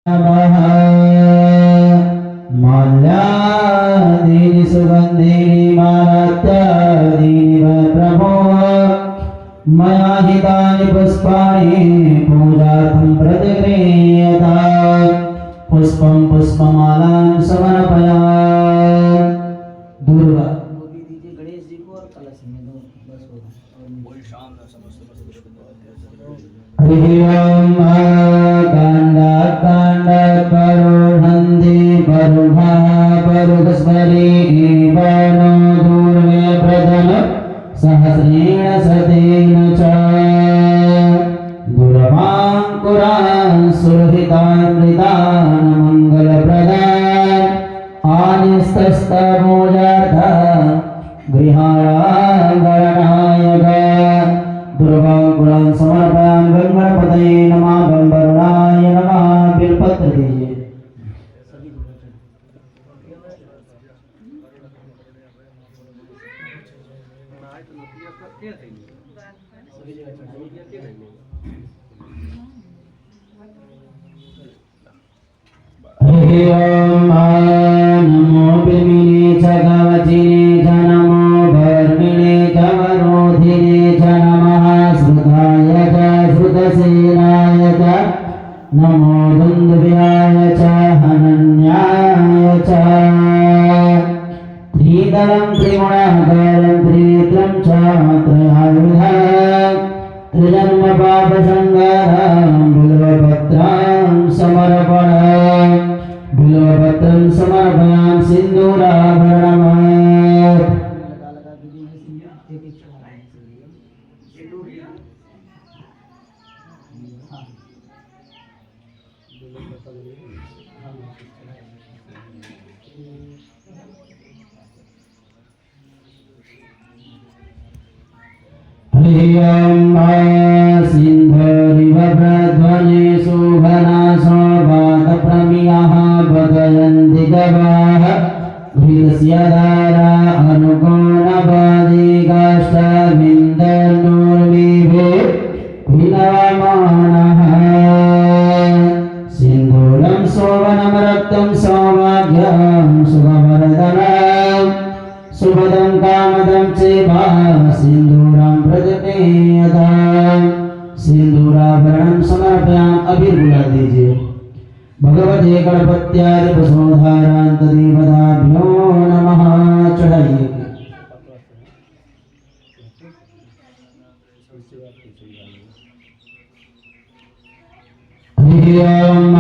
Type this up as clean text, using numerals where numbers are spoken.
नमः माल्यादीनि सुगन्धीनि मालात्यादीनि वा प्रभो मया हितानि पुष्पाणि पूजार्थं प्रतिगृह्यताम् पुष्पं पुष्पमालां समर्पयामि। दुर्गा गणेश जी को और कलश में दो बस होगा। हरि ओम कांडाकांडकरोहन्ति परुहा परुगस्वरी वनो दूर्वे प्रधन सहस्रेण सतेन च दुर्वांकुरान् सुरहितामृतान् मङ्गलप्रदान् आनिस्तस्तमोजार्थं गृहाणाङ्गरणायक दुर्वांकुरान् समर्पयामि। गंगणपतये नमः। गंगरुणाय नमः। बिलपत्र दीजिए। हरि ओम नमो बिल्मिने च गवचिने च नमो भर्मिणे च वरोधिने च नमः श्रुताय च श्रुतसेनाय च नमो दुन्दुभ्याय च हनन्याय च त्रिदलं त्रिगुणाकारं त्रिनेत्रं च त्रयायुधं त्रिजन्म पापसंहारं बिल्वपत्रं समर्पयामि। बिल्वपत्रं समर्पयामि। सिन्दूराभरणम् हरि ओम सिन्धुरिव प्रध्वनि शोभना शोभातप्रमियः बदयन्ति गवाः घृतस्य धारा अनुकोणपादिकाष्ठविन्दन्नूर्मिभे विलवमानः सिन्दूरं शोभनं रक्तं सौभाग्यं शुभवरदनं शुभदं कामदं चेवा सिन्दूरं प्रजनेयताम्। सिन्दूराभरणं समर्पयामि। अबीर गुलाल दीजिए। भगवते गणपत्यादि वसुधारान्तदेवताभ्यो नमः। चढ़ाइए। हरि ओम